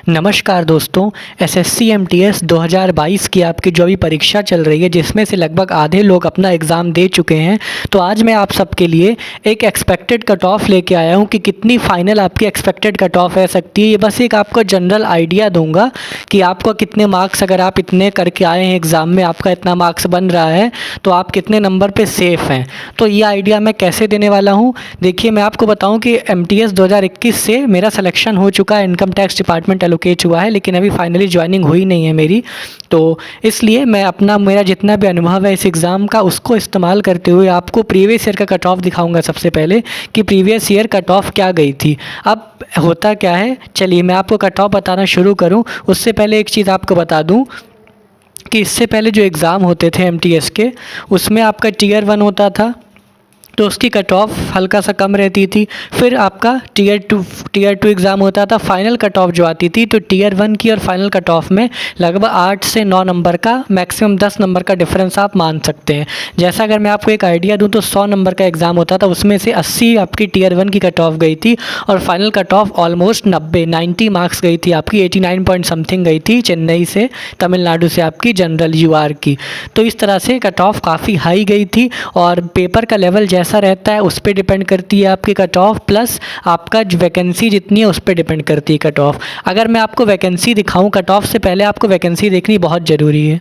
नमस्कार दोस्तों। SSC MTS 2022 की आपकी जो अभी परीक्षा चल रही है, जिसमें से लगभग आधे लोग अपना एग्ज़ाम दे चुके हैं। तो आज मैं आप सबके लिए एक एक्सपेक्टेड कट ऑफ लेके आया हूं कि कितनी फ़ाइनल आपकी एक्सपेक्टेड कट ऑफ रह सकती है। ये बस एक आपको जनरल आइडिया दूंगा कि आपको कितने मार्क्स, अगर आप इतने करके आए हैं एग्ज़ाम में, आपका इतना मार्क्स बन रहा है तो आप कितने नंबर पर सेफ़ हैं। तो ये आइडिया मैं कैसे देने वाला हूँ, देखिए मैं आपको बताऊँ कि एमटीएस 2021 से मेरा सिलेक्शन हो चुका है, इनकम टैक्स डिपार्टमेंट एलोकेट हुआ है, लेकिन अभी फाइनली ज्वाइनिंग हुई नहीं है मेरी। तो इसलिए मैं मेरा जितना भी अनुभव है इस एग्ज़ाम का, उसको इस्तेमाल करते हुए आपको प्रीवियस ईयर का कट ऑफ दिखाऊंगा सबसे पहले कि प्रीवियस ईयर कट ऑफ क्या गई थी। अब होता क्या है, चलिए मैं आपको कट ऑफ बताना शुरू करूं। उससे पहले एक चीज़ आपको बता दूं कि इससे पहले जो एग्ज़ाम होते थे एमटीएस के, उसमें आपका टीयर 1 होता था तो उसकी कट ऑफ हल्का सा कम रहती थी। फिर आपका टीयर टू एग्ज़ाम होता था, फाइनल कट ऑफ जो आती थी, तो टीयर 1 की और फाइनल कट ऑफ में लगभग 8 से 9 नंबर का, मैक्सिमम 10 नंबर का डिफरेंस आप मान सकते हैं। जैसा अगर मैं आपको एक आइडिया दूं तो 100 नंबर का एग्ज़ाम होता था, उसमें से 80 आपकी टीयर 1 की कट ऑफ गई थी और final cut off almost 90 marks गई थी आपकी, 89 पॉइंट समथिंग गई थी चेन्नई से, तमिलनाडु से आपकी जनरल यूआर की। तो इस तरह से कट ऑफ काफ़ी हाई गई थी और पेपर का लेवल ऐसा रहता है उस पर डिपेंड करती है आपकी कट ऑफ, प्लस आपका वैकेंसी जितनी है उस पर डिपेंड करती है कट ऑफ। अगर मैं आपको वैकेंसी दिखाऊं, कट ऑफ से पहले आपको वैकेंसी देखनी बहुत ज़रूरी है।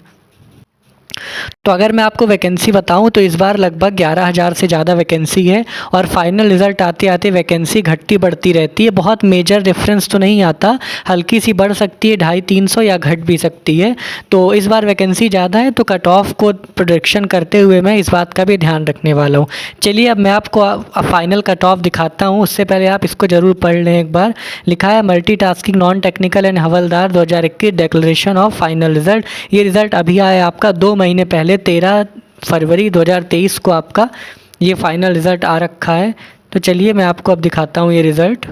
तो अगर मैं आपको वैकेंसी बताऊं तो इस बार लगभग 11,000 से ज़्यादा वैकेंसी है और फाइनल रिज़ल्ट आते आते वैकेंसी घटती बढ़ती रहती है। बहुत मेजर डिफरेंस तो नहीं आता, हल्की सी बढ़ सकती है, 250-300 या घट भी सकती है। तो इस बार वैकेंसी ज़्यादा है, तो कट ऑफ को प्रोडिक्शन करते हुए मैं इस बात का भी ध्यान रखने वाला हूँ। चलिए अब मैं आपको फाइनल कट ऑफ दिखाता हूँ। उससे पहले आप इसको ज़रूर पढ़ लें एक बार। लिखा है multitasking non technical and havildar 2021 declaration of final result. ये रिज़ल्ट अभी आया आपका 2 महीने पहले, 13 फरवरी 2023 को आपका ये फाइनल रिज़ल्ट आ रखा है। तो चलिए मैं आपको अब दिखाता हूँ ये रिज़ल्ट।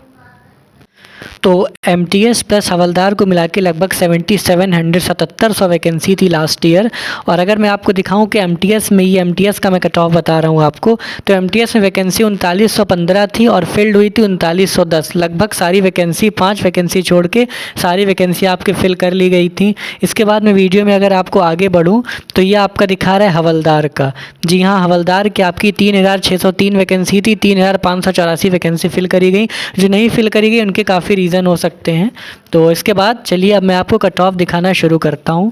तो एमटीएस प्लस हवलदार को मिला के लगभग 7700 वैकेंसी थी लास्ट ईयर। और अगर मैं आपको दिखाऊं कि एमटीएस में, ये एमटीएस का मैं कट ऑफ बता रहा हूं आपको, तो एमटीएस में वैकेंसी 3915 थी और फिल्ड हुई थी 3910। लगभग सारी वैकेंसी, 5 वैकेंसी छोड़ के सारी वैकेंसी आपके फिल कर ली गई थी। इसके बाद में वीडियो में अगर आपको आगे बढ़ूँ तो ये आपका दिखा रहा है हवलदार का। जी हाँ, हवलदार की आपकी 3603 वैकेंसी थी, 3584 वैकेंसी फिल करी गई। जो नहीं फिल करी गई उनके काफ़ी रीज़न हो सकते हैं। तो इसके बाद चलिए अब मैं आपको कट ऑफ दिखाना शुरू करता हूँ।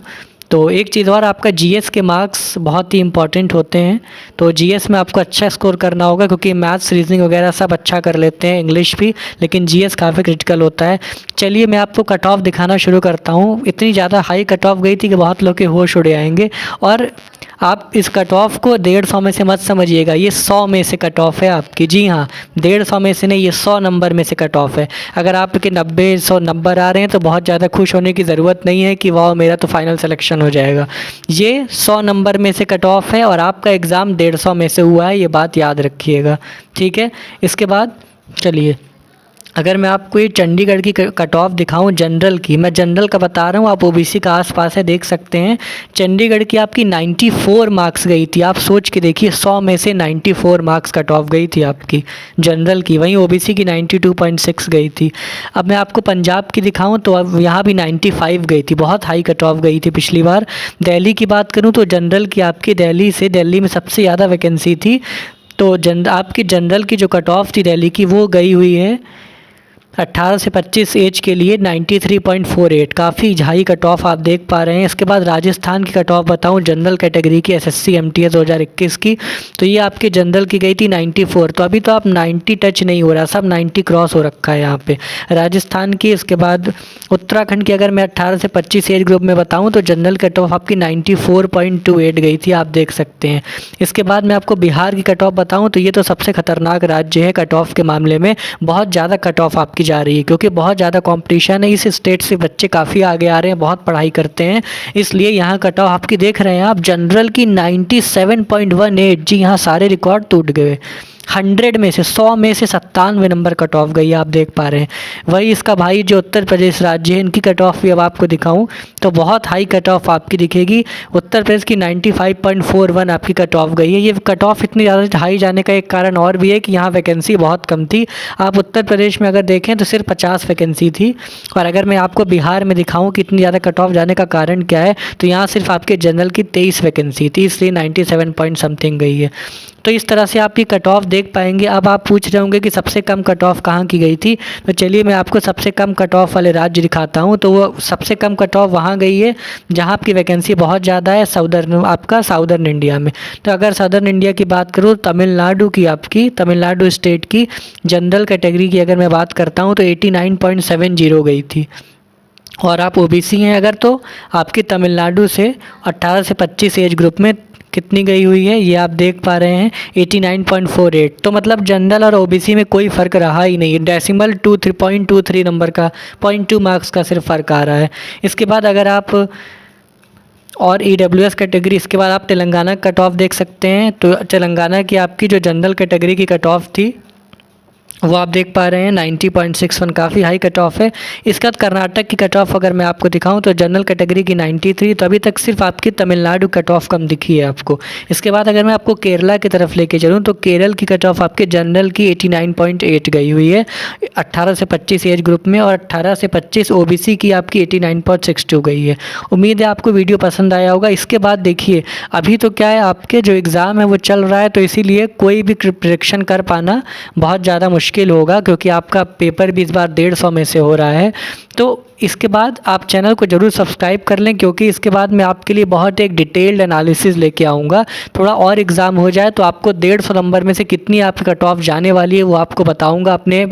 तो एक चीज़ और, आपका जीएस के मार्क्स बहुत ही इंपॉर्टेंट होते हैं। तो जीएस में आपको अच्छा स्कोर करना होगा, क्योंकि मैथ्स, रीजनिंग वगैरह सब अच्छा कर लेते हैं, इंग्लिश भी, लेकिन जीएस काफ़ी क्रिटिकल होता है। चलिए मैं आपको कट ऑफ दिखाना शुरू करता हूँ। इतनी ज़्यादा हाई कट ऑफ गई थी कि बहुत लोग के होश उड़ आएंगे। और आप इस कट ऑफ को 150 में से मत समझिएगा, ये 100 में से कट ऑफ है आपकी। जी हाँ, 150 में से नहीं, ये 100 नंबर में से कट ऑफ है। अगर आपके 90-100 नंबर आ रहे हैं तो बहुत ज़्यादा खुश होने की ज़रूरत नहीं है कि वाह मेरा तो फाइनल सिलेक्शन हो जाएगा। ये 100 नंबर में से कट ऑफ है और आपका एग्ज़ाम 150 में से हुआ है, ये बात याद रखिएगा, ठीक है। इसके बाद चलिए अगर मैं आपको ये चंडीगढ़ की कट ऑफ दिखाऊं जनरल की, मैं जनरल का बता रहा हूँ, आप ओबीसी का आसपास है, देख सकते हैं। चंडीगढ़ की आपकी 94 मार्क्स गई थी। आप सोच के देखिए, 100 में से 94 मार्क्स कट ऑफ गई थी आपकी जनरल की। वहीं ओबीसी की 92.6 गई थी। अब मैं आपको पंजाब की दिखाऊं तो अब यहाँ भी 95 गई थी, बहुत हाई कट ऑफ गई थी पिछली बार। दिल्ली की बात करूँ तो जनरल की आपकी दिल्ली में सबसे ज़्यादा वैकेंसी थी। तो आपकी जनरल की जो कट ऑफ थी दिल्ली की, वो गई हुई है 18 से 25 एज के लिए 93.48, काफ़ी हाई कट ऑफ आप देख पा रहे हैं। इसके बाद राजस्थान की कट ऑफ बताऊं जनरल कैटेगरी की, एसएससी एमटीएस 2021 की, तो ये आपके जनरल की गई थी 94। तो अभी तो आप 90 टच नहीं हो रहा, सब 90 क्रॉस हो रखा है यहाँ पे राजस्थान की। इसके बाद उत्तराखंड की अगर मैं 18 से 25 एज ग्रुप में बताऊँ तो जनरल कट ऑफ आपकी 94.28 गई थी, आप देख सकते हैं। इसके बाद मैं आपको बिहार की कट ऑफ बताऊँ तो ये तो सबसे खतरनाक राज्य है कट ऑफ के मामले में। बहुत ज़्यादा कट ऑफ आपकी जा रही है, क्योंकि बहुत ज़्यादा कंपटीशन है। इस स्टेट से बच्चे काफ़ी आगे आ रहे हैं, बहुत पढ़ाई करते हैं, इसलिए यहाँ कट ऑफ आपकी देख रहे हैं आप जनरल की 97.18। जी हाँ, सारे रिकॉर्ड टूट गए, 100 में से 100 में से 97 नंबर कट ऑफ गई है, आप देख पा रहे हैं। वही इसका भाई जो उत्तर प्रदेश राज्य है, इनकी कट ऑफ भी अब आपको दिखाऊं तो बहुत हाई कट ऑफ आपकी दिखेगी। उत्तर प्रदेश की 95.41 आपकी कट ऑफ गई है। ये कट ऑफ इतनी ज़्यादा हाई जाने का एक कारण और भी है कि यहाँ वैकेंसी बहुत कम थी। आप उत्तर प्रदेश में अगर देखें तो सिर्फ 50 वैकेंसी थी। और अगर मैं आपको बिहार में दिखाऊँ कि इतनी ज़्यादा कट ऑफ जाने का कारण क्या है, तो यहाँ सिर्फ आपके जनरल की 23 वैकेंसी थी, इसलिए 97 पॉइंट समथिंग गई है। तो इस तरह से आप ये कट ऑफ देख पाएंगे। अब आप पूछ रहे होंगे कि सबसे कम कट ऑफ कहाँ की गई थी, तो चलिए मैं आपको सबसे कम कट ऑफ वाले राज्य दिखाता हूँ। तो वो सबसे कम कट ऑफ वहाँ गई है जहाँ आपकी वैकेंसी बहुत ज़्यादा है, साउदर्न इंडिया में। तो अगर साउदर्न इंडिया की बात करूँ, तमिलनाडु की, आपकी तमिलनाडु स्टेट की जनरल कैटेगरी की अगर मैं बात करता हूँ तो 89.70 गई थी। और आप ओबीसी हैं अगर, तो आपकी तमिलनाडु से 18 से 25 एज ग्रुप में कितनी गई हुई है, ये आप देख पा रहे हैं 89.48। तो मतलब जनरल और ओबीसी में कोई फ़र्क रहा ही नहीं है। डेसिमल 23.23 नंबर का 0.2 मार्क्स का सिर्फ फ़र्क आ रहा है। इसके बाद अगर आप और ईडब्ल्यूएस कैटेगरी, इसके बाद आप तेलंगाना कट ऑफ देख सकते हैं। तो तेलंगाना की आपकी जो जनरल कैटेगरी की कट ऑफ थी वो आप देख पा रहे हैं 90.61, काफ़ी हाई कट ऑफ है। इसके बाद कर्नाटक की कट ऑफ अगर मैं आपको दिखाऊं तो जनरल कैटेगरी की 93, तो अभी तक सिर्फ आपकी तमिलनाडु कट ऑफ कम दिखी है आपको। इसके बाद अगर मैं आपको केरला की तरफ लेके चलूं तो केरल की कट ऑफ आपके जनरल की 89.8 गई हुई है 18 से 25 एज ग्रुप में, और 18 से 25 ओबीसी की आपकी 89.62 गई है। उम्मीद है आपको वीडियो पसंद आया होगा। इसके बाद देखिए अभी तो क्या है, आपके जो एग्ज़ाम है वो चल रहा है, तो इसीलिए कोई भी प्रेडिक्शन कर पाना बहुत ज़्यादा मुश्किल होगा, क्योंकि आपका पेपर भी इस बार 150 में से हो रहा है। तो इसके बाद आप चैनल को ज़रूर सब्सक्राइब कर लें, क्योंकि इसके बाद मैं आपके लिए बहुत एक डिटेल्ड एनालिसिस लेके आऊँगा। थोड़ा और एग्ज़ाम हो जाए तो आपको 150 नंबर में से कितनी आपकी कट ऑफ जाने वाली है वो आपको बताऊँगा अपने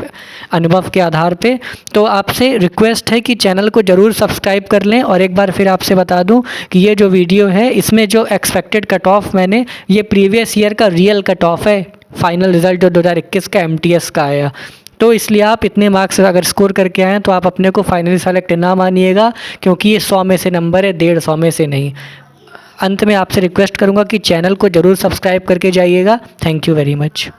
अनुभव के आधार पे। तो आपसे रिक्वेस्ट है कि चैनल को ज़रूर सब्सक्राइब कर लें। और एक बार फिर आपसे बता दूँ कि ये जो वीडियो है इसमें जो एक्सपेक्टेड कट ऑफ मैंने, ये प्रीवियस ईयर का रियल कट ऑफ है। फाइनल रिज़ल्ट जो 2021 का एमटीएस का आया, तो इसलिए आप इतने मार्क्स अगर स्कोर करके आएँ तो आप अपने को फाइनली सेलेक्ट ना मानिएगा, क्योंकि ये 100 में से नंबर है, 150 में से नहीं। अंत में आपसे रिक्वेस्ट करूँगा कि चैनल को ज़रूर सब्सक्राइब करके जाइएगा। Thank you very much.